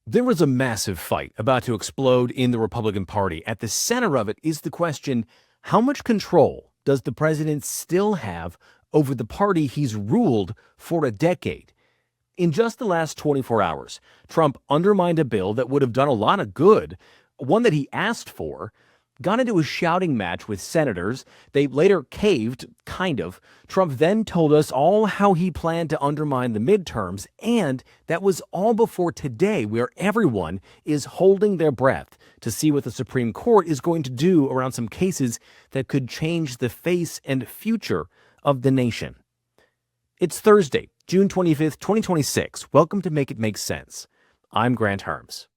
There was a massive fight about to explode in the Republican Party. At the center of it is the question, how much control does the president still have over the party he's ruled for a decade? In just the last 24 hours, Trump undermined a bill that would have done a lot of good, one that he asked for, got into a shouting match with senators. They later caved, kind of. Trump then told us all how he planned to undermine the midterms, and that was all before today, where everyone is holding their breath to see what the Supreme Court is going to do around some cases that could change the face and future of the nation. It's Thursday, June 25th, 2026. Welcome to Make It Make Sense. I'm Grant Hermes.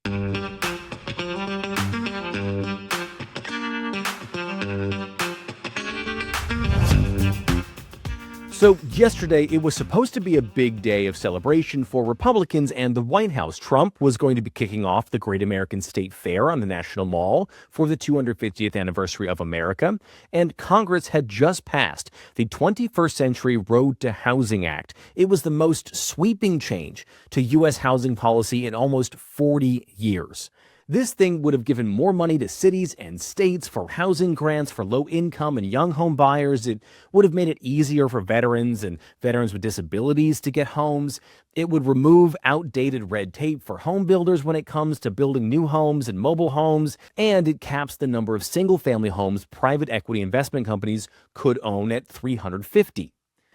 So yesterday, it was supposed to be a big day of celebration for Republicans and the White House. Trump was going to be kicking off the Great American State Fair on the National Mall for the 250th anniversary of America, and Congress had just passed the 21st Century Road to Housing Act. It was the most sweeping change to U.S. housing policy in almost 40 years. This thing would have given more money to cities and states for housing grants for low-income and young home buyers. It would have made it easier for veterans and veterans with disabilities to get homes. It would remove outdated red tape for home builders when it comes to building new homes and mobile homes. And it caps the number of single-family homes private equity investment companies could own at 350.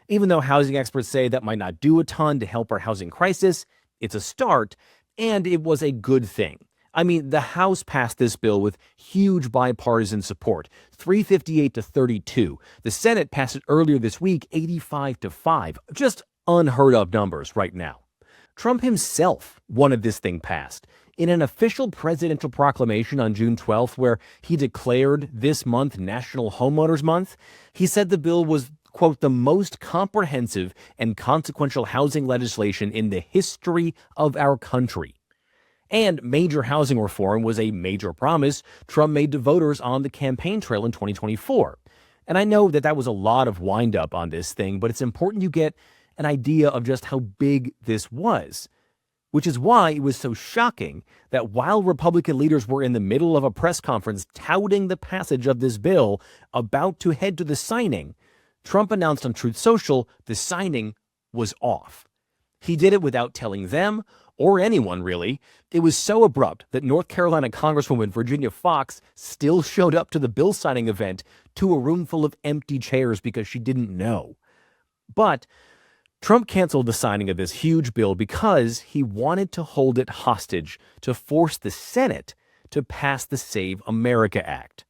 Even though housing experts say that might not do a ton to help our housing crisis, it's a start, and it was a good thing. I mean, the House passed this bill with huge bipartisan support, 358 to 32. The Senate passed it earlier this week, 85 to 5. Just unheard of numbers right now. Trump himself wanted this thing passed. In an official presidential proclamation on June 12th, where he declared this month National Homeowners Month, he said the bill was, quote, the most comprehensive and consequential housing legislation in the history of our country. And major housing reform was a major promise Trump made to voters on the campaign trail in 2024. And I know that was a lot of wind-up on this thing, but it's important you get an idea of just how big this was. Which is why it was so shocking that while Republican leaders were in the middle of a press conference touting the passage of this bill, about to head to the signing, Trump announced on Truth Social the signing was off. He did it without telling them, or anyone really. It was so abrupt that North Carolina Congresswoman Virginia Foxx still showed up to the bill signing event to a room full of empty chairs because she didn't know. But Trump canceled the signing of this huge bill because he wanted to hold it hostage to force the Senate to pass the Save America Act.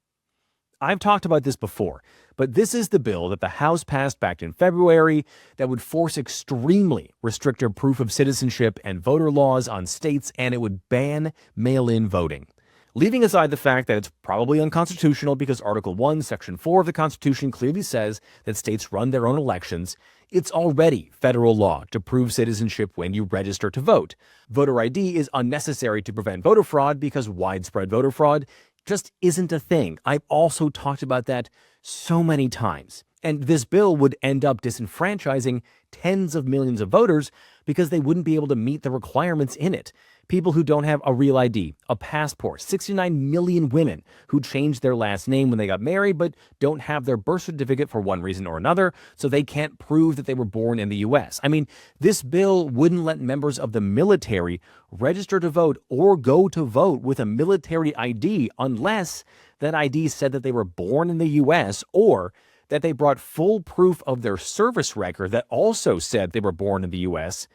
I've talked about this before, but this is the bill that the House passed back in February that would force extremely restrictive proof of citizenship and voter laws on states, and it would ban mail-in voting. Leaving aside the fact that it's probably unconstitutional because Article 1, Section 4 of the Constitution clearly says that states run their own elections, it's already federal law to prove citizenship when you register to vote. Voter ID is unnecessary to prevent voter fraud because widespread voter fraud just isn't a thing. I've also talked about that so many times. And this bill would end up disenfranchising tens of millions of voters because they wouldn't be able to meet the requirements in it. People who don't have a real ID, a passport, 69 million women who changed their last name when they got married but don't have their birth certificate for one reason or another, so they can't prove that they were born in the U.S. I mean, this bill wouldn't let members of the military register to vote or go to vote with a military ID unless that ID said that they were born in the U.S. or that they brought full proof of their service record that also said they were born in the U.S.,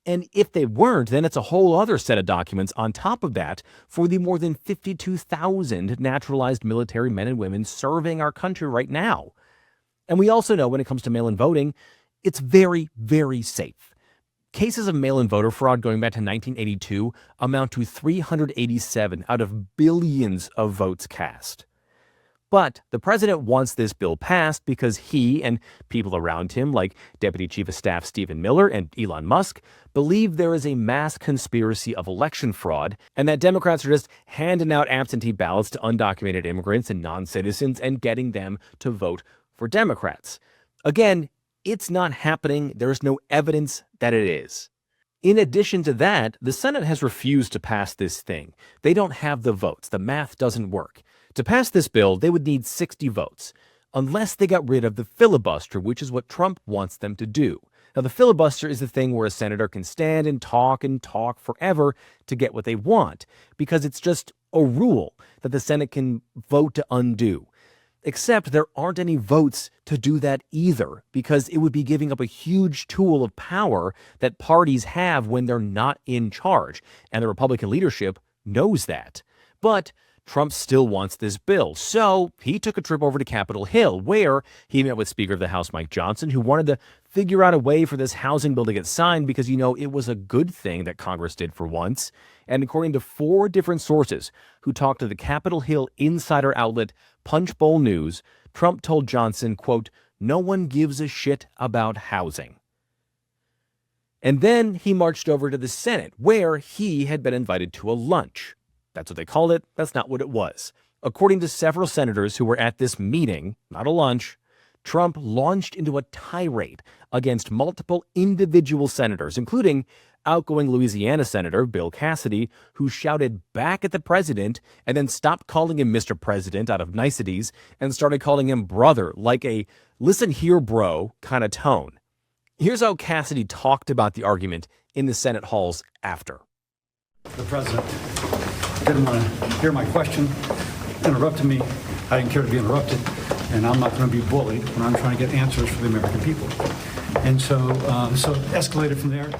and if they weren't, then it's a whole other set of documents on top of that for the more than 52,000 naturalized military men and women serving our country right now. And we also know when it comes to mail-in voting, it's very, very safe. Cases of mail-in voter fraud going back to 1982 amount to 387 out of billions of votes cast. But the president wants this bill passed because he and people around him, like Deputy Chief of Staff Stephen Miller and Elon Musk, believe there is a mass conspiracy of election fraud and that Democrats are just handing out absentee ballots to undocumented immigrants and non-citizens and getting them to vote for Democrats. Again, it's not happening. There's no evidence that it is. In addition to that, the Senate has refused to pass this thing. They don't have the votes. The math doesn't work. To pass this bill, they would need 60 votes, unless they got rid of the filibuster, which is what Trump wants them to do. Now, the filibuster is the thing where a senator can stand and talk forever to get what they want, because it's just a rule that the Senate can vote to undo. Except there aren't any votes to do that either, because it would be giving up a huge tool of power that parties have when they're not in charge, and the Republican leadership knows that. But Trump still wants this bill, so he took a trip over to Capitol Hill, where he met with Speaker of the House Mike Johnson, who wanted to figure out a way for this housing bill to get signed because, it was a good thing that Congress did for once. And according to 4 different sources who talked to the Capitol Hill insider outlet Punchbowl News, Trump told Johnson, quote, "No one gives a shit about housing." And then he marched over to the Senate, where he had been invited to a lunch. That's what they called it. That's not what it was. According to several senators who were at this meeting, not a lunch, Trump launched into a tirade against multiple individual senators, including outgoing Louisiana Senator Bill Cassidy, who shouted back at the president and then stopped calling him Mr. President out of niceties and started calling him brother, like a listen here, bro kind of tone. Here's how Cassidy talked about the argument in the Senate halls after. The president didn't want to hear my question, interrupted me. I didn't care to be interrupted, and I'm not going to be bullied when I'm trying to get answers for the American people. And so it escalated from there.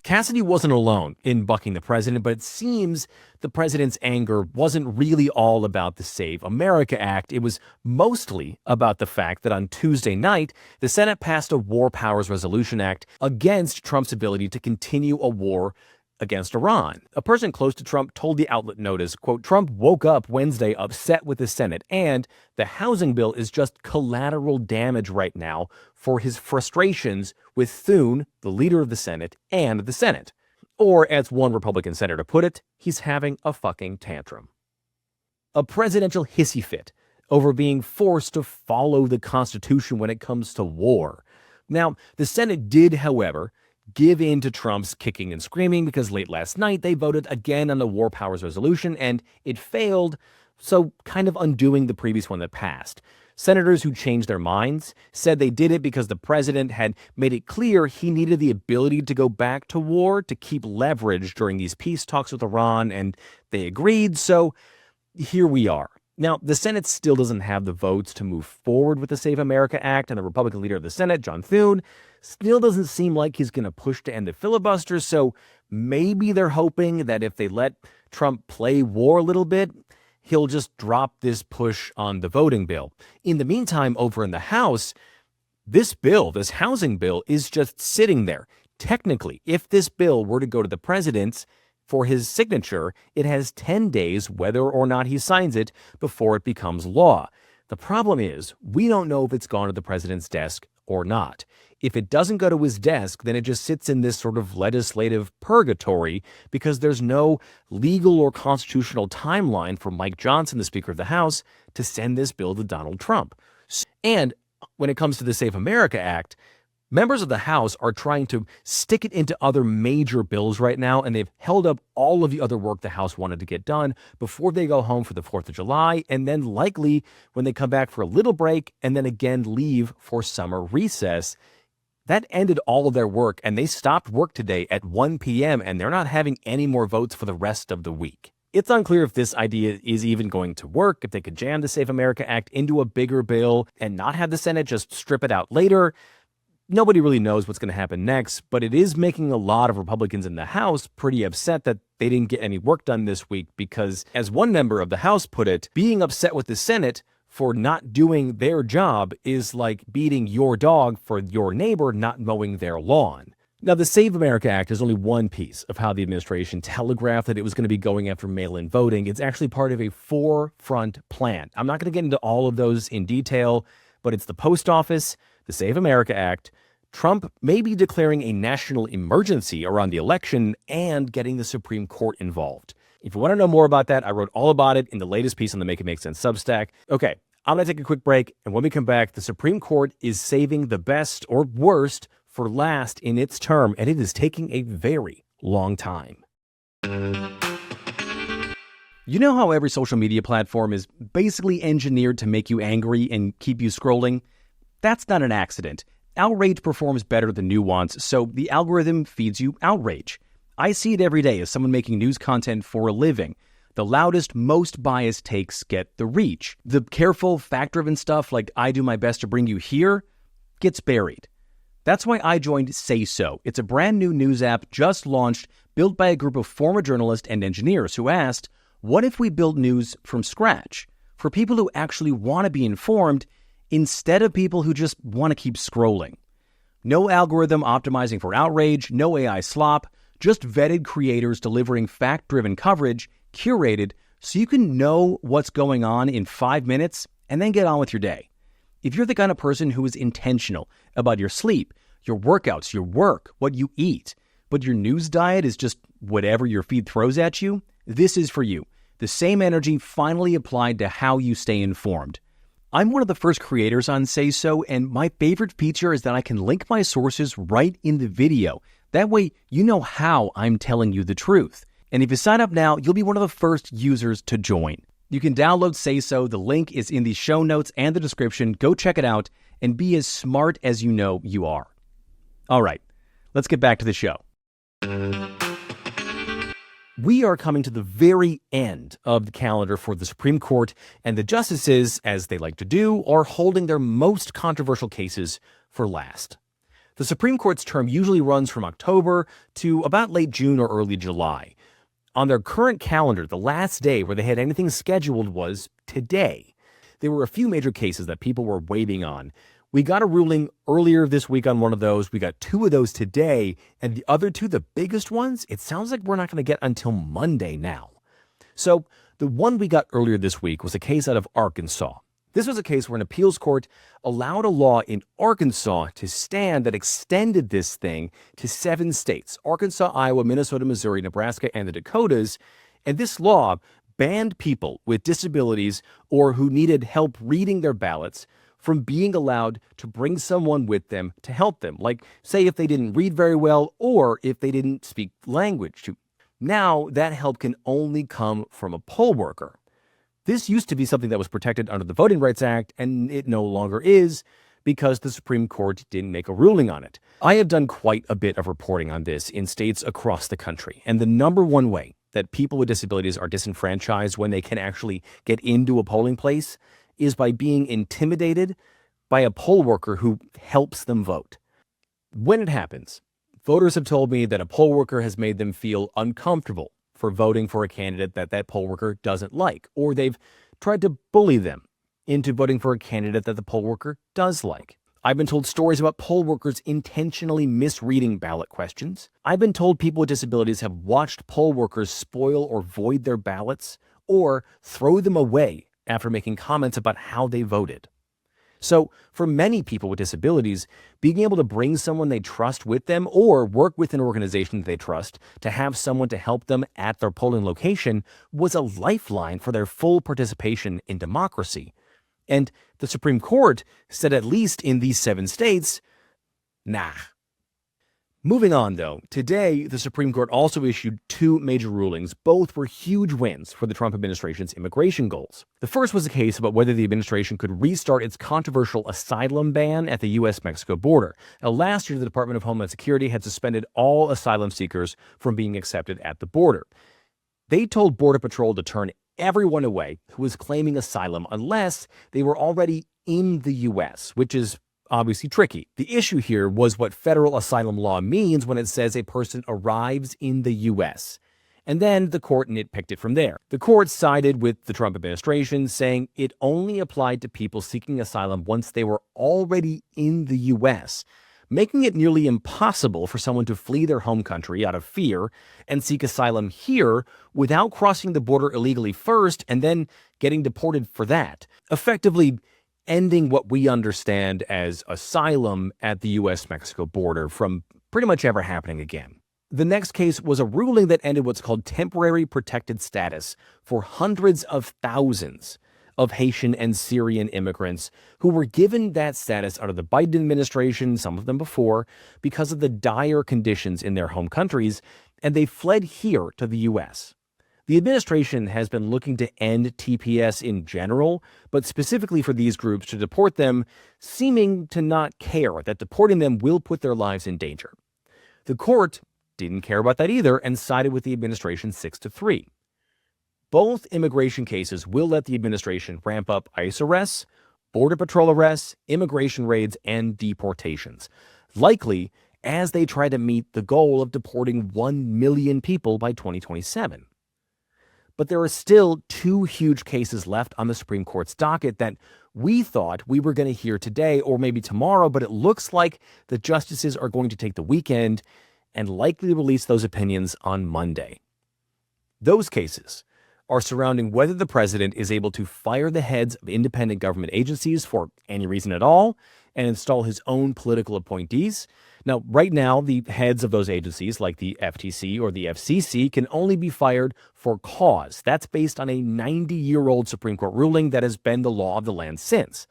Cassidy wasn't alone in bucking the president, but it seems the president's anger wasn't really all about the Save America Act. It was mostly about the fact that on Tuesday night, the Senate passed a War Powers Resolution Act against Trump's ability to continue a war against Iran. A person close to Trump told the outlet Notice, quote, "Trump woke up Wednesday upset with the Senate, and the housing bill is just collateral damage right now for his frustrations with Thune, the leader of the Senate, and the Senate." Or, as one Republican senator put it, he's having a fucking tantrum. A presidential hissy fit over being forced to follow the Constitution when it comes to war. Now, the Senate did, however, give in to Trump's kicking and screaming because late last night they voted again on the War Powers Resolution and it failed, so kind of undoing the previous one that passed. Senators who changed their minds said they did it because the president had made it clear he needed the ability to go back to war to keep leverage during these peace talks with Iran, and they agreed, so here we are. Now, the Senate still doesn't have the votes to move forward with the Save America Act, and the Republican leader of the Senate, John Thune, still doesn't seem like he's going to push to end the filibuster, so maybe they're hoping that if they let Trump play war a little bit, he'll just drop this push on the voting bill. In the meantime, over in the House, this housing bill, is just sitting there. Technically, if this bill were to go to the president for his signature, it has 10 days, whether or not he signs it, before it becomes law. The problem is, we don't know if it's gone to the president's desk or not. If it doesn't go to his desk, then it just sits in this sort of legislative purgatory because there's no legal or constitutional timeline for Mike Johnson, the Speaker of the House, to send this bill to Donald Trump. And when it comes to the Save America Act, members of the House are trying to stick it into other major bills right now, and they've held up all of the other work the House wanted to get done before they go home for the 4th of July, and then likely when they come back for a little break and then again leave for summer recess. That ended all of their work, and they stopped work today at 1 p.m., and they're not having any more votes for the rest of the week. It's unclear if this idea is even going to work, if they could jam the Save America Act into a bigger bill and not have the Senate just strip it out later. Nobody really knows what's going to happen next, but it is making a lot of Republicans in the House pretty upset that they didn't get any work done this week because, as one member of the House put it, being upset with the Senate for not doing their job is like beating your dog for your neighbor not mowing their lawn. Now, the Save America Act is only one piece of how the administration telegraphed that it was going to be going after mail-in voting. It's actually part of a 4-front plan. I'm not going to get into all of those in detail, but it's the post office, the Save America Act, Trump may be declaring a national emergency around the election, and getting the Supreme Court involved. If you want to know more about that, I wrote all about it in the latest piece on the Make It Make Sense Substack. Okay, I'm going to take a quick break, and when we come back, the Supreme Court is saving the best or worst for last in its term, and it is taking a very long time. You know how every social media platform is basically engineered to make you angry and keep you scrolling? That's not an accident. Outrage performs better than nuance, so the algorithm feeds you outrage. I see it every day as someone making news content for a living. The loudest, most biased takes get the reach. The careful, fact-driven stuff like I do my best to bring you here gets buried. That's why I joined Say So. It's a brand new news app just launched, built by a group of former journalists and engineers who asked, what if we built news from scratch for people who actually want to be informed instead of people who just want to keep scrolling? No algorithm optimizing for outrage, no AI slop, just vetted creators delivering fact-driven coverage, curated so you can know what's going on in 5 minutes and then get on with your day. If you're the kind of person who is intentional about your sleep, your workouts, your work, what you eat, but your news diet is just whatever your feed throws at you, this is for you. The same energy finally applied to how you stay informed. I'm one of the first creators on Say So, and my favorite feature is that I can link my sources right in the video. That way, you know how I'm telling you the truth. And if you sign up now, you'll be one of the first users to join. You can download Say So. The link is in the show notes and the description. Go check it out and be as smart as you know you are. All right, let's get back to the show. We are coming to the very end of the calendar for the Supreme Court, and the justices, as they like to do, are holding their most controversial cases for last. The Supreme Court's term usually runs from October to about late June or early July. On their current calendar, the last day where they had anything scheduled was today. There were a few major cases that people were waiting on. We got a ruling earlier this week on one of those. We got 2 of those today, and the other 2, the biggest ones, it sounds like we're not going to get until Monday now. So the one we got earlier this week was a case out of Arkansas. This was a case where an appeals court allowed a law in Arkansas to stand that extended this thing to 7 states: Arkansas, Iowa, Minnesota, Missouri, Nebraska, and the Dakotas. And this law banned people with disabilities or who needed help reading their ballots from being allowed to bring someone with them to help them. Like, say, if they didn't read very well or if they didn't speak language. Now, that help can only come from a poll worker. This used to be something that was protected under the Voting Rights Act, and it no longer is because the Supreme Court didn't make a ruling on it. I have done quite a bit of reporting on this in states across the country, and the number one way that people with disabilities are disenfranchised when they can actually get into a polling place is by being intimidated by a poll worker who helps them vote. When it happens, voters have told me that a poll worker has made them feel uncomfortable for voting for a candidate that poll worker doesn't like, or they've tried to bully them into voting for a candidate that the poll worker does like. I've been told stories about poll workers intentionally misreading ballot questions. I've been told people with disabilities have watched poll workers spoil or void their ballots or throw them away after making comments about how they voted. So for many people with disabilities, being able to bring someone they trust with them or work with an organization that they trust to have someone to help them at their polling location was a lifeline for their full participation in democracy. And the Supreme Court said, at least in these 7 states, nah. Moving on, though, today the Supreme Court also issued 2 major rulings. Both were huge wins for the Trump administration's immigration goals. The first was a case about whether the administration could restart its controversial asylum ban at the U.S.-Mexico border. Now, last year, the Department of Homeland Security had suspended all asylum seekers from being accepted at the border. They told Border Patrol to turn everyone away who was claiming asylum unless they were already in the U.S., which is obviously tricky. The issue here was what federal asylum law means when it says a person arrives in the U.S. And then the court nitpicked it from there. The court sided with the Trump administration, saying it only applied to people seeking asylum once they were already in the U.S., making it nearly impossible for someone to flee their home country out of fear and seek asylum here without crossing the border illegally first and then getting deported for that, effectively ending what we understand as asylum at the U.S.-Mexico border from pretty much ever happening again. The next case was a ruling that ended what's called temporary protected status for hundreds of thousands of Haitian and Syrian immigrants who were given that status under the Biden administration, some of them before, because of the dire conditions in their home countries, and they fled here to the U.S. The administration has been looking to end TPS in general, but specifically for these groups to deport them, seeming to not care that deporting them will put their lives in danger. The court didn't care about that either and sided with the administration 6-3. Both immigration cases will let the administration ramp up ICE arrests, Border Patrol arrests, immigration raids, and deportations, likely as they try to meet the goal of deporting 1 million people by 2027. But there are still 2 huge cases left on the Supreme Court's docket that we thought we were going to hear today or maybe tomorrow, but it looks like the justices are going to take the weekend and likely release those opinions on Monday. Those cases are surrounding whether the president is able to fire the heads of independent government agencies for any reason at all and install his own political appointees. Now, right now, the heads of those agencies, like the FTC or the FCC, can only be fired for cause. That's based on a 90-year-old Supreme Court ruling that has been the law of the land since.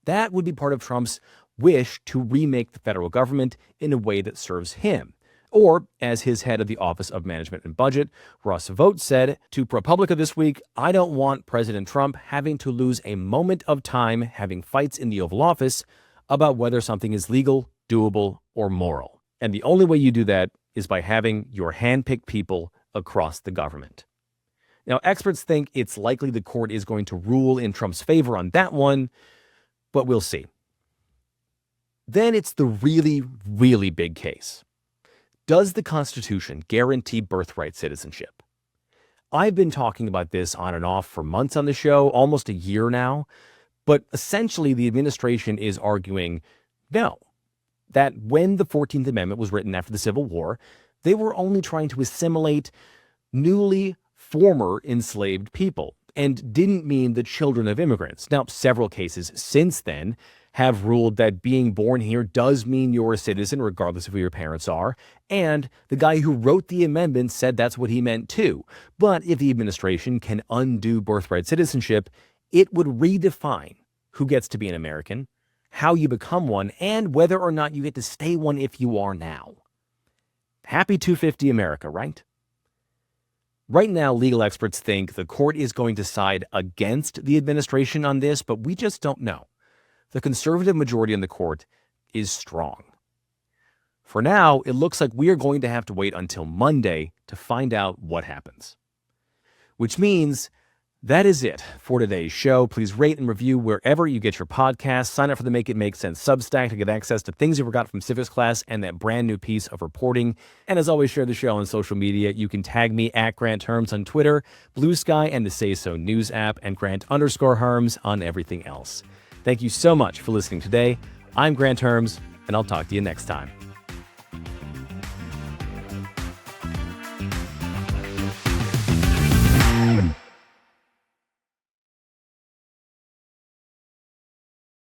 That would be part of Trump's wish to remake the federal government in a way that serves him. Or, as his head of the Office of Management and Budget, Russ Vought, said to ProPublica this week, "I don't want President Trump having to lose a moment of time having fights in the Oval Office about whether something is legal, doable, or moral. And the only way you do that is by having your handpicked people across the government." Now, experts think it's likely the court is going to rule in Trump's favor on that one, but we'll see. Then it's the really, really big case. Does the Constitution guarantee birthright citizenship? I've been talking about this on and off for months on the show, almost a year now, but essentially the administration is arguing no, that when the 14th Amendment was written after the Civil War, they were only trying to assimilate newly former enslaved people and didn't mean the children of immigrants. Now, several cases since then have ruled that being born here does mean you're a citizen regardless of who your parents are, and the guy who wrote the amendment said that's what he meant too. But if the administration can undo birthright citizenship, it would redefine who gets to be an American, how you become one, and whether or not you get to stay one if you are now. Happy 250 America, right? Right now, legal experts think the court is going to side against the administration on this, but we just don't know. The conservative majority in the court is strong. For now, it looks like we are going to have to wait until Monday to find out what happens. Which means that is it for today's show. Please rate and review wherever you get your podcasts. Sign up for the Make It Make Sense Substack to get access to things you forgot from civics class and that brand new piece of reporting. And as always, share the show on social media. You can tag me at Grant Hermes on Twitter, Blue Sky, and the Say So News app, and Grant_Hermes on everything else. Thank you so much for listening today. I'm Grant Hermes, and I'll talk to you next time.